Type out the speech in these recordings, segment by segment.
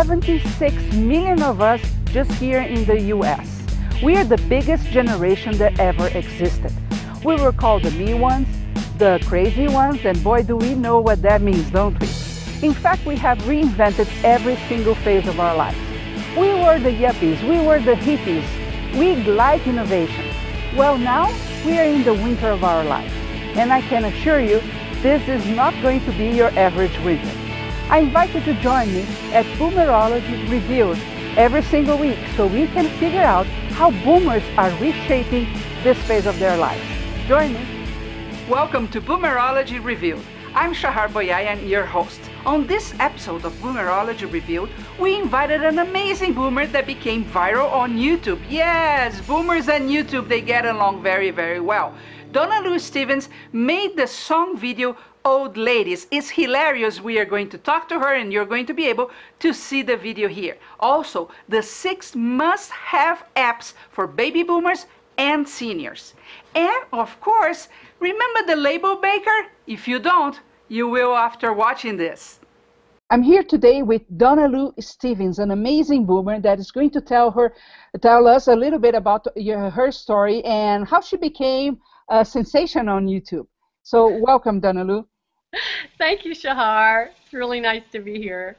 76 million of us just here in the US. We are the biggest generation that ever existed. We were called the me ones, the crazy ones, and boy do we know what that means, don't we? In fact, we have reinvented every single phase of our life. We were the yuppies, we were the hippies. We like innovation. Well, now we are in the winter of our life, and I can assure you this is not going to be your average winter. I invite you to join me at Boomerology Reviewed every single week so we can figure out how boomers are reshaping this phase of their lives. Join me. Welcome to Boomerology Reviewed. I'm Shahar Boyayan, your host. On this episode of Boomerology Reviewed, we invited an amazing boomer that became viral on YouTube. Yes, boomers and YouTube, they get along very, very well. Donna Lou Stevens made the song video Old Ladies. It's hilarious. We are going to talk to her and you're going to be able to see the video here. Also, the 6 must-have apps for baby boomers and seniors. And of course, remember the label maker? If you don't, you will after watching this. I'm here today with Donna Lou Stevens, an amazing boomer that is going to tell us a little bit about her story and how she became a sensation on YouTube. So welcome, Donna Lou. Thank you, Shahar. It's really nice to be here.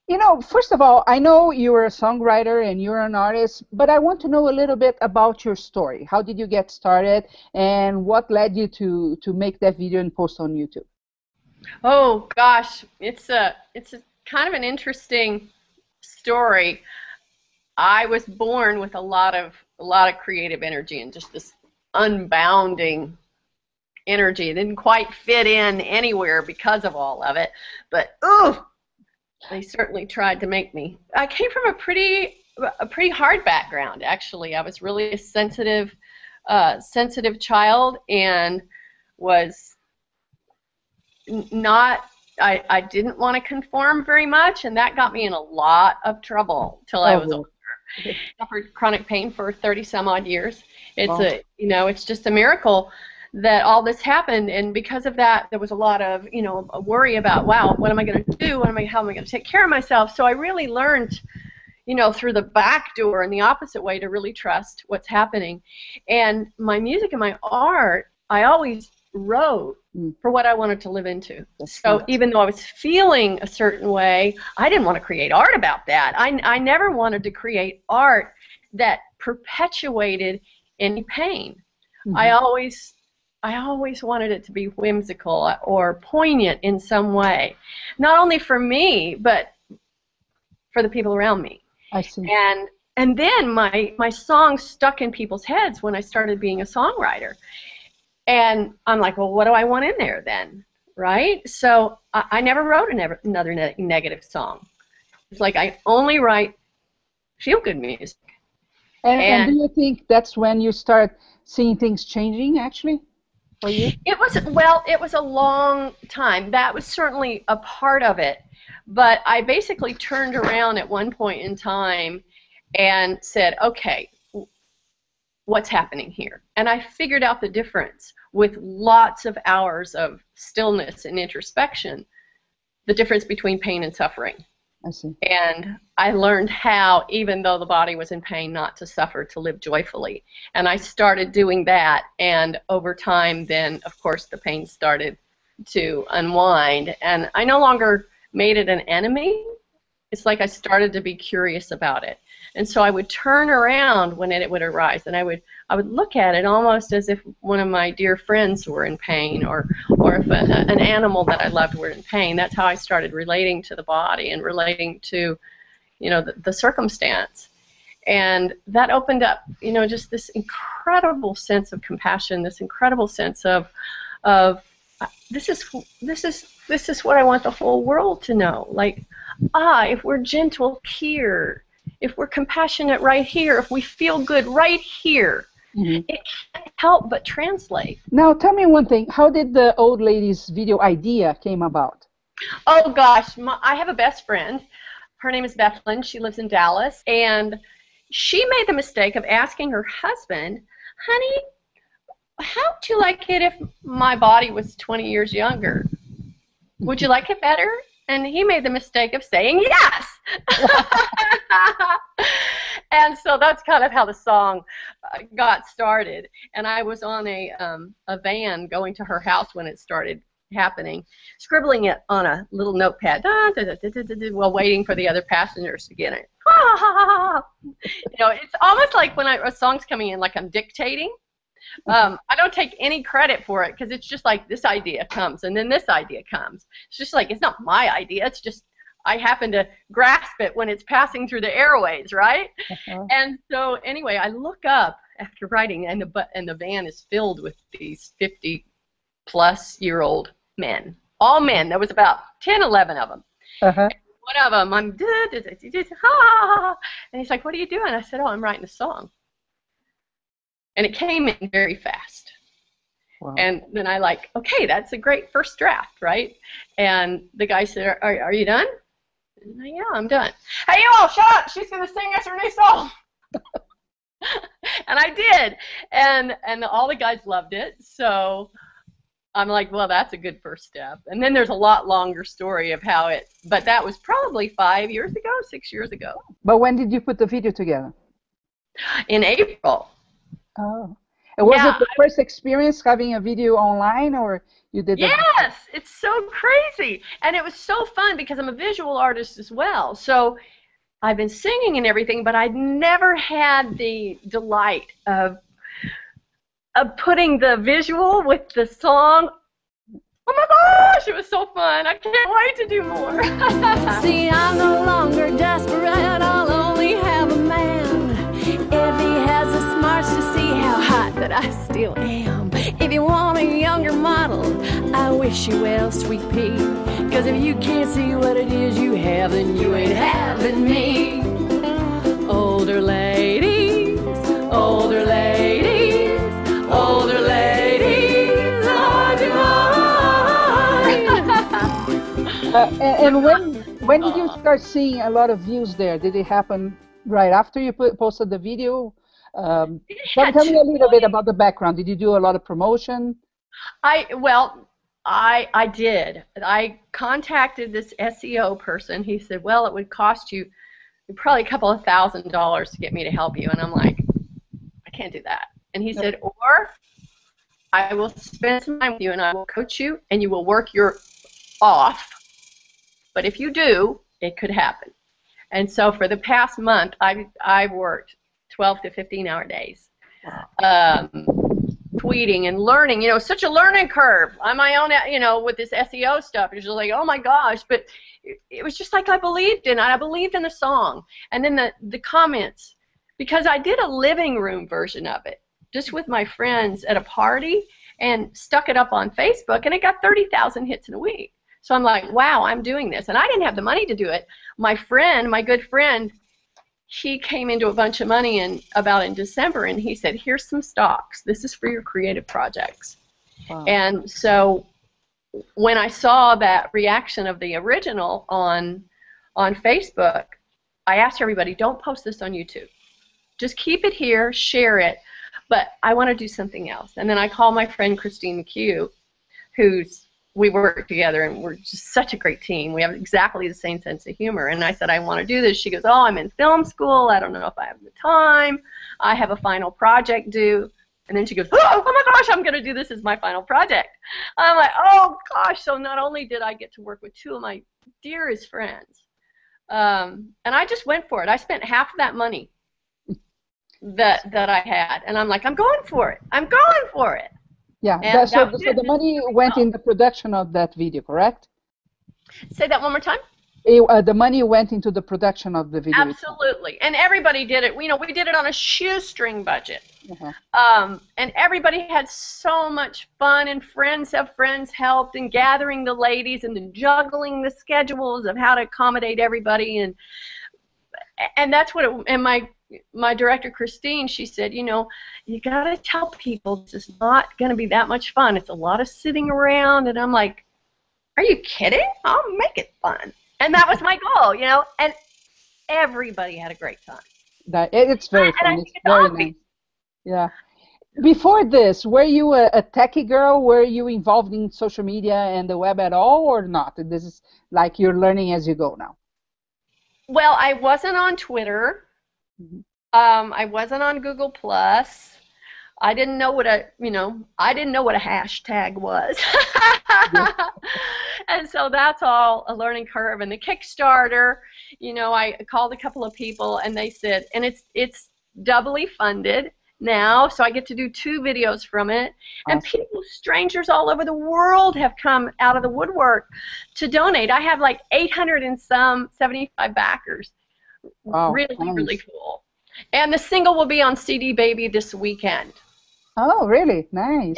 You know, first of all, I know you're a songwriter and you're an artist, but I want to know a little bit about your story. How did you get started and what led you to make that video and post on YouTube? Oh gosh, it's a kind of an interesting story. I was born with a lot of creative energy and just this unbounding energy. It didn't quite fit in anywhere because of all of it, but ooh, they certainly tried to make me. I came from a pretty hard background, actually. I was really a sensitive child and was not. I didn't want to conform very much, and that got me in a lot of trouble till I was older. I suffered chronic pain for 30 some odd years. It's just a miracle that all this happened, and because of that, there was a lot of, a worry about, wow, what am I going to do? How am I going to take care of myself? So I really learned, through the back door in the opposite way to really trust what's happening. And my music and my art, I always wrote for what I wanted to live into. So even though I was feeling a certain way, I didn't want to create art about that. I never wanted to create art that perpetuated any pain. Mm-hmm. I always wanted it to be whimsical or poignant in some way, not only for me, but for the people around me. I see. And then my songs stuck in people's heads when I started being a songwriter. And I'm like, well, what do I want in there then, right? So I never wrote another negative song. It's like I only write feel-good music. And do you think that's when you start seeing things changing, actually? For you? It was a long time. That was certainly a part of it. But I basically turned around at one point in time and said, okay, what's happening here? And I figured out the difference with lots of hours of stillness and introspection, the difference between pain and suffering. I see. And I learned how, even though the body was in pain, not to suffer, to live joyfully. And I started doing that, and over time then, of course, the pain started to unwind. And I no longer made it an enemy. It's like I started to be curious about it. And so I would turn around when it would arise, and I would look at it almost as if one of my dear friends were in pain, or if an animal that I loved were in pain. That's how I started relating to the body and relating to, the circumstance. And that opened up, just this incredible sense of compassion, this incredible sense of this is what I want the whole world to know. Like, if we're gentle here, if we're compassionate right here, if we feel good right here, mm-hmm. It can't help but translate. Now, tell me one thing. How did the Old Ladies video idea came about? Oh, gosh. I have a best friend. Her name is Bethlyn. She lives in Dallas. And she made the mistake of asking her husband, honey, how would you like it if my body was 20 years younger? Would you like it better? And he made the mistake of saying yes. And so that's kind of how the song got started. And I was on a van going to her house when it started happening, scribbling it on a little notepad, while waiting for the other passengers to get it. You know, it's almost like when a song's coming in, like I'm dictating. I don't take any credit for it because it's just like this idea comes and then this idea comes. It's just like, it's not my idea. It's just I happen to grasp it when it's passing through the airways, right? And so anyway, I look up after writing, and the van is filled with these 50-plus-year-old men, all men. There was about 10, 11 of them. One of them, I'm and he's like, "What are you doing?" I said, "Oh, I'm writing a song." And it came in very fast. Wow. And then I like, okay, that's a great first draft, right? And the guy said, are you done? And yeah, I'm done. Hey, you all, shut up. She's going to sing us her new song. And I did. And all the guys loved it. So I'm like, well, that's a good first step. And then there's a lot longer story of how it, but that was probably 5 years ago, 6 years ago. But when did you put the video together? In April. Oh. And was it the first experience having a video online, or you did that? Yes, it's so crazy. And it was so fun because I'm a visual artist as well. So I've been singing and everything, but I'd never had the delight of putting the visual with the song. Oh my gosh, it was so fun. I can't wait to do more. See, I'm no longer desperate. I'll only have a man if he has the smarts to see how hot that I still am. If you want a younger model, I wish you well, sweet pea. Cause if you can't see what it is you have, then you ain't having me. Older ladies, older ladies, older ladies are divine. And when did you start seeing a lot of views there? Did it happen right after you posted the video? Tell me a little bit about the background. Did you do a lot of promotion? I did. I contacted this SEO person. He said, well, it would cost you probably a couple of $1,000s to get me to help you. And I'm like, I can't do that. And he said, or I will spend some time with you and I will coach you and you will work your off. But if you do, it could happen. And so for the past month, I've worked 12 to 15-hour days, tweeting and learning. You know, such a learning curve on my own. You know, with this SEO stuff, it's just like, oh my gosh. But it was just like I believed in it. I believed in the song, and then the comments, because I did a living room version of it, just with my friends at a party, and stuck it up on Facebook, and it got 30,000 hits in a week. So I'm like, wow, I'm doing this. And I didn't have the money to do it. My friend, my good friend, he came into a bunch of money in December, and he said, here's some stocks. This is for your creative projects. Wow. And so when I saw that reaction of the original on Facebook, I asked everybody, don't post this on YouTube. Just keep it here, share it, but I want to do something else. And then I called my friend Christine McHugh, we work together, and we're just such a great team. We have exactly the same sense of humor. And I said, I want to do this. She goes, oh, I'm in film school. I don't know if I have the time. I have a final project due. And then she goes, oh my gosh, I'm going to do this as my final project. I'm like, oh gosh. So not only did I get to work with two of my dearest friends, and I just went for it. I spent half of that money that I had. And I'm like, I'm going for it. I'm going for it. Yeah, so the money went in the production of that video, correct? Say that one more time. The money went into the production of the video. Absolutely, and everybody did it. You know, we did it on a shoestring budget, and everybody had so much fun. And friends of friends helped in gathering the ladies and then juggling the schedules of how to accommodate everybody, and that's what. And my director Christine, she said, you know, you got to tell people this is not going to be that much fun. It's a lot of sitting around, and I'm like, are you kidding? I'll make it fun. And that was my goal, you know, and everybody had a great time. It's very fun. It's very nice. Yeah. Before this, were you a techie girl? Were you involved in social media and the web at all, or not? This is like you're learning as you go now. Well, I wasn't on Twitter. Mhm. I wasn't on Google Plus. I didn't know what I didn't know what a hashtag was. Yeah. And so that's all a learning curve. And the Kickstarter, I called a couple of people and they said, and it's doubly funded now, so I get to do 2 videos from it. And Awesome. people, strangers all over the world have come out of the woodwork to donate. I have like 800 and some 75 backers. Wow. Really, really Nice. cool. And the single will be on CD Baby this weekend. Oh, really? Nice.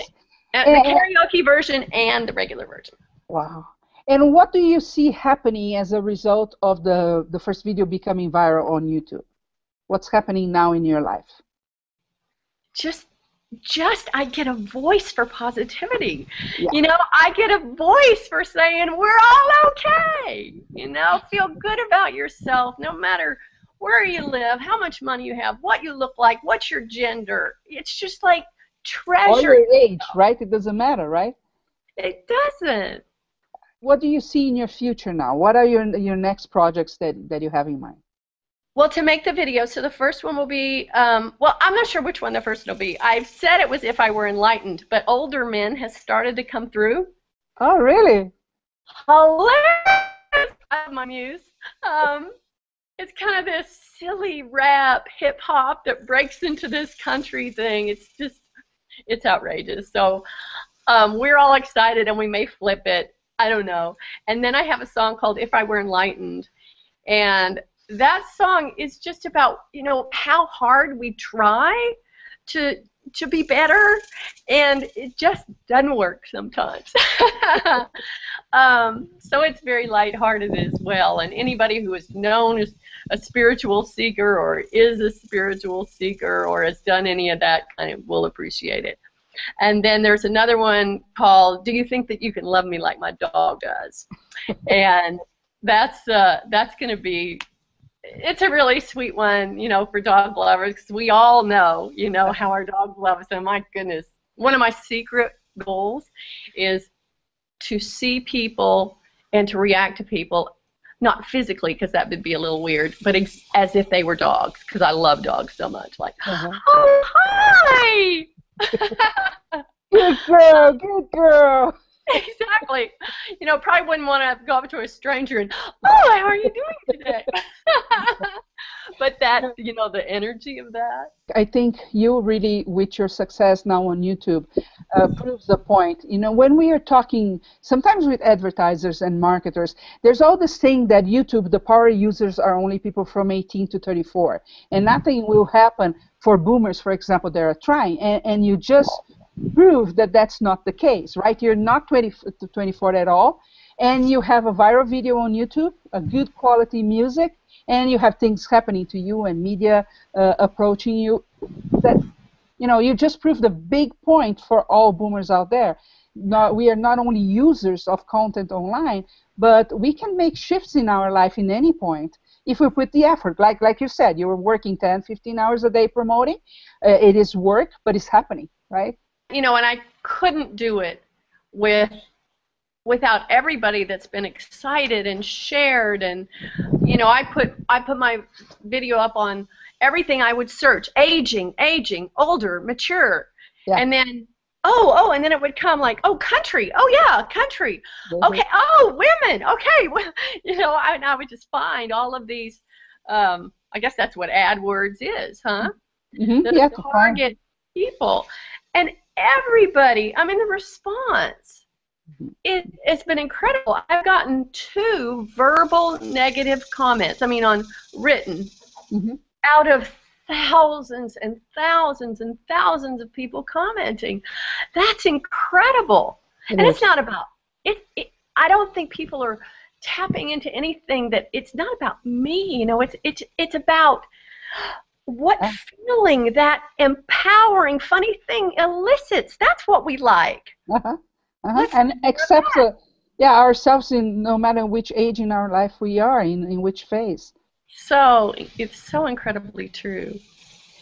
The And, karaoke version and the regular version. wow. And what do you see happening as a result of the first video becoming viral on YouTube? What's happening now in your life? Just I get a voice for positivity. Yeah. I get a voice for saying we're all okay. Feel good about yourself no matter where you live, how much money you have, what you look like, what's your gender. It's just like Or treasure. your age, right? It doesn't matter, right? It doesn't. What do you see in your future now? What are your next projects that you have in mind? Well, to make the video, so the first one will be, well, I'm not sure which one the first will be. I've said it was If I Were Enlightened, but Older Men has started to come through. Oh, really? Hilarious! I love my muse. It's kind of this silly rap, hip-hop that breaks into this country thing. It's outrageous. So we're all excited, and we may flip it. I don't know. And then I have a song called If I Were Enlightened, and that song is just about, how hard we try to be better, and it just doesn't work sometimes. So it's very lighthearted as well, and anybody who is known as a spiritual seeker or is a spiritual seeker or has done any of that kind of will appreciate it. And then there's another one called Do You Think That You Can Love Me Like My Dog Does? And that's going to be, it's a really sweet one, for dog lovers, because we all know, how our dogs love us. And my goodness, one of my secret goals is to see people and to react to people, not physically, because that would be a little weird, but as if they were dogs, because I love dogs so much. Like, oh, hi! Good girl, good girl. Exactly. Probably wouldn't want to go up to a stranger and, oh, how are you doing today? But that, the energy of that. I think you really, with your success now on YouTube, proves the point. When we are talking sometimes with advertisers and marketers, there's all this thing that YouTube, the power users are only people from 18 to 34. And nothing will happen for boomers, for example, that are trying. And you just prove that that's not the case, right? You're not 20 to 24 at all. And you have a viral video on YouTube, a good quality music, and you have things happening to you and media approaching you. That you just proved a big point for all boomers out there. We are not only users of content online, but we can make shifts in our life in any point if we put the effort. Like you said, you were working 10, 15 hours a day promoting. It is work, but it's happening, right? And I couldn't do it without everybody that's been excited and shared. And I put my video up on everything I would search: aging, older, mature, Yeah. and then and then it would come like, oh, country, oh yeah, country, okay, oh, women, okay, well, I would just find all of these. I guess that's what AdWords is, huh? Mm-hmm. The Yeah, target people, and everybody. I mean, the response. It's been incredible. I've gotten 2 verbal negative comments, on written, out of thousands and thousands and thousands of people commenting. That's incredible. And it's not about it. I don't think people are tapping into anything that it's not about me. It's about what feeling that empowering, funny thing elicits. That's what we like. And accept ourselves in no matter which age in our life we are, in which phase. So it's so incredibly true.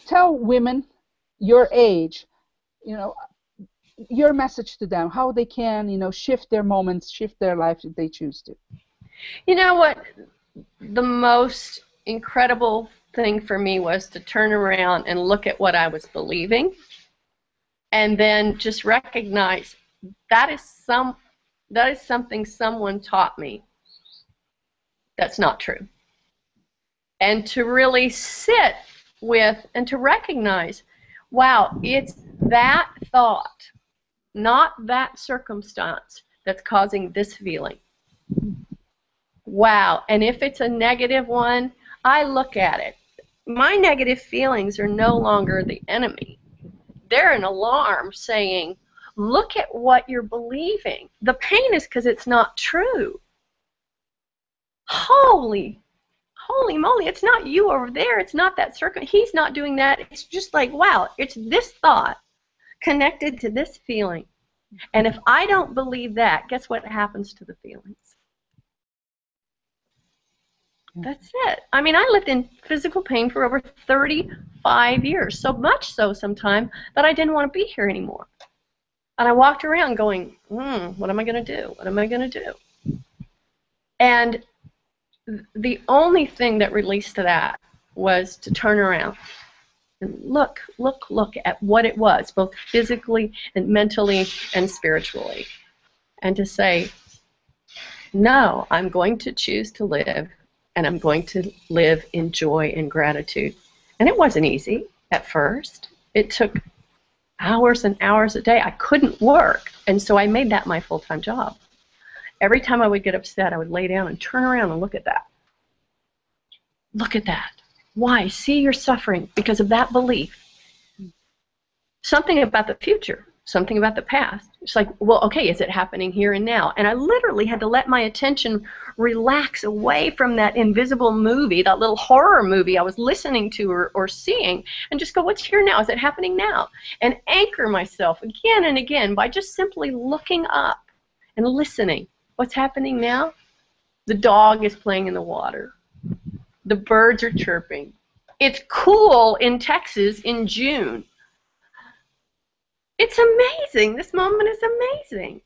Tell women your age you know, your message to them, how they can, you know, shift their moments, shift their life if they choose to. You know what? The most incredible thing for me was to turn around and look at what I was believing, and then just recognize that is something someone taught me that's not true. And to really sit with and to recognize, wow, it's that thought, not that circumstance, that's causing this feeling. Wow. And if it's a negative one, I look at it. My negative feelings are no longer the enemy. They're an alarm saying, look at what you're believing. The pain is because it's not true. Holy moly, it's not you over there. It's not that he's not doing that. It's just like, wow, it's this thought connected to this feeling. And if I don't believe that, guess what happens to the feelings? That's it. I mean, I lived in physical pain for over 35 years, so much so sometimes that I didn't want to be here anymore. And I walked around going, what am I going to do? What am I going to do? And the only thing that released that was to turn around and look at what it was, both physically and mentally and spiritually, and to say, no, I'm going to choose to live, and I'm going to live in joy and gratitude. And it wasn't easy at first. It took hours and hours a day. I couldn't work, and so I made that my full-time job. Every time I would get upset, I would lay down and turn around and look at that. Look at that. Why? See, you're suffering because of that belief. Something about the future, something about the past. It's like, well, okay, is it happening here and now? And I literally had to let my attention relax away from that invisible movie, that little horror movie I was listening to or seeing, and just go, what's here now? Is it happening now? And anchor myself again and again by just simply looking up and listening. What's happening now? The dog is playing in the water. The birds are chirping. It's cool in Texas in June. It's amazing. This moment is amazing.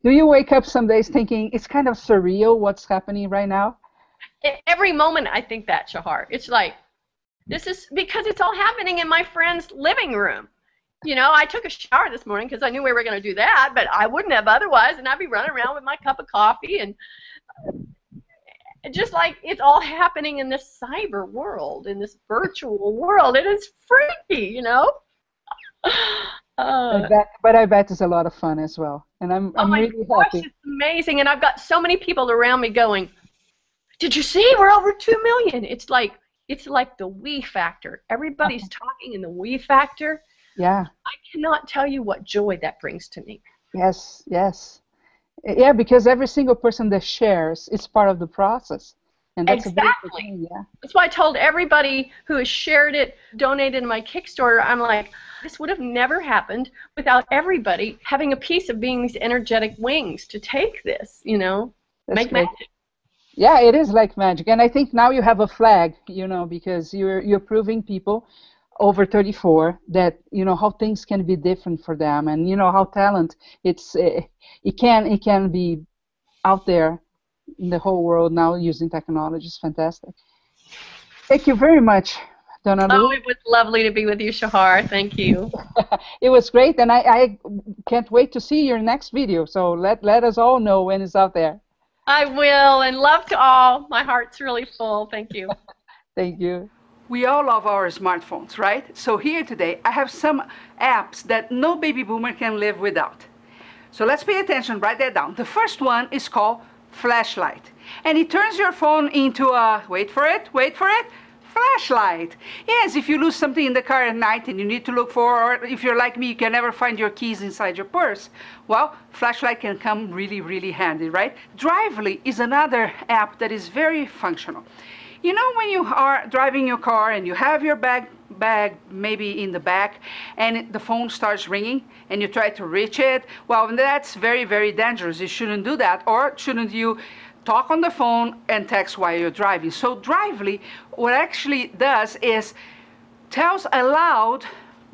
Do you wake up some days thinking it's kind of surreal what's happening right now? Every moment I think that, Shahar. It's like, this is because it's all happening in my friend's living room. You know, I took a shower this morning because I knew we were going to do that, but I wouldn't have otherwise, and I'd be running around with my cup of coffee, and just like it's all happening in this cyber world, in this virtual world. It is freaky, you know? But I bet it's a lot of fun as well. And I'm really happy. It's amazing. And I've got so many people around me going, did you see? We're over 2 million. It's like the we factor. Everybody's talking in the we factor. Yeah. I cannot tell you what joy that brings to me. Yes, yes. Yeah, because every single person that shares is part of the process. And that's exactly. A thing, yeah. That's why I told everybody who has shared it, donated in my Kickstarter, I'm like, this would have never happened without everybody having a piece of being these energetic wings to take this, you know, make magic. Yeah, it is like magic. And I think now you have a flag, you know, because you're proving people over 34 that, you know, how things can be different for them, and, you know, how talent, it can be out there in the whole world now using technology. Is fantastic. Thank you very much, Donna Lou. Oh, it was lovely to be with you, Shahar. Thank you. It was great, and I can't wait to see your next video. So let us all know when it's out there. I will, and love to all. My heart's really full. Thank you. Thank you. We all love our smartphones, right? So here today, I have some apps that no baby boomer can live without. So let's pay attention, write that down. The first one is called Flashlight. And it turns your phone into a, wait for it, flashlight. Yes, if you lose something in the car at night and you need to look for, or if you're like me, you can never find your keys inside your purse, well, Flashlight can come really, really handy, right? Drively is another app that is very functional. You know, when you are driving your car and you have your bag maybe in the back and the phone starts ringing and you try to reach it, well, that's very, very dangerous. You shouldn't do that. Or shouldn't you talk on the phone and text while you're driving? So Drively, what it actually does is tells aloud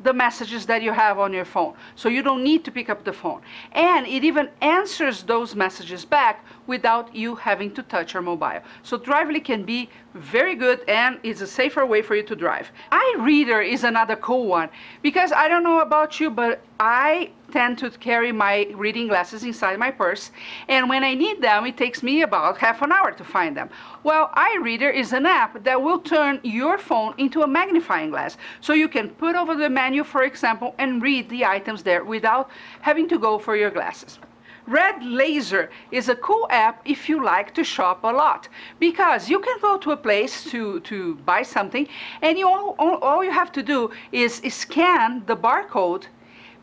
the messages that you have on your phone. So you don't need to pick up the phone. And it even answers those messages back without you having to touch your mobile. So Drively can be very good and is a safer way for you to drive. iReader is another cool one because I don't know about you, but I tend to carry my reading glasses inside my purse, and when I need them it takes me about half an hour to find them. Well, iReader is an app that will turn your phone into a magnifying glass, so you can put over the menu, for example, and read the items there without having to go for your glasses. Red Laser is a cool app if you like to shop a lot, because you can go to a place to buy something, and all you have to do is scan the barcode,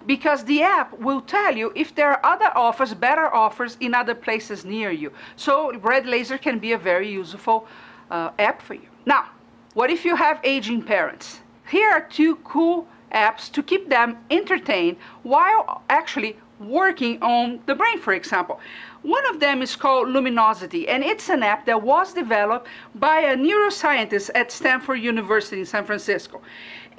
because the app will tell you if there are other offers, better offers in other places near you. So Red Laser can be a very useful app for you. Now, what if you have aging parents? Here are two cool apps to keep them entertained while actually working on the brain, for example. One of them is called Luminosity, and it's an app that was developed by a neuroscientist at Stanford University in San Francisco.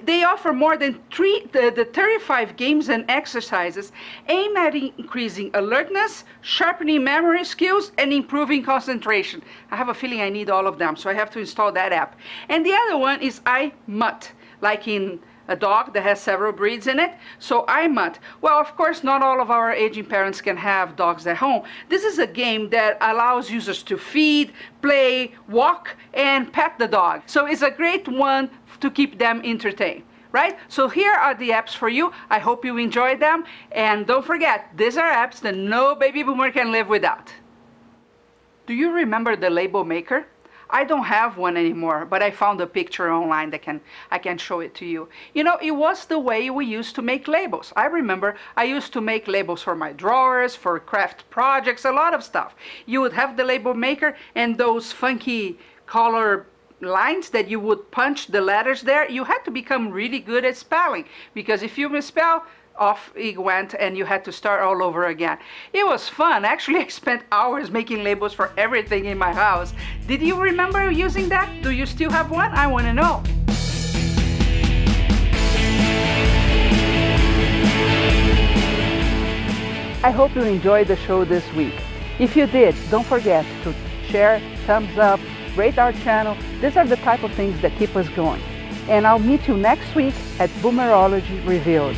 They offer more than 35 games and exercises aimed at increasing alertness, sharpening memory skills, and improving concentration. I have a feeling I need all of them, so I have to install that app. And the other one is iMutt, like in a dog that has several breeds in it. So iMutt. Well, of course, not all of our aging parents can have dogs at home. This is a game that allows users to feed, play, walk, and pet the dog. So it's a great one to keep them entertained, right? So here are the apps for you. I hope you enjoyed them. And don't forget, these are apps that no baby boomer can live without. Do you remember the label maker? I don't have one anymore, but I found a picture online that I can show it to you. You know, it was the way we used to make labels. I remember I used to make labels for my drawers, for craft projects, a lot of stuff. You would have the label maker and those funky color lines that you would punch the letters there. You had to become really good at spelling, because if you misspell, off it went and you had to start all over again. It was fun. Actually, I spent hours making labels for everything in my house. Did you remember using that? Do you still have one? I want to know. I hope you enjoyed the show this week. If you did, don't forget to share, thumbs up, rate our channel. These are the type of things that keep us going. And I'll meet you next week at Boomerology Revealed.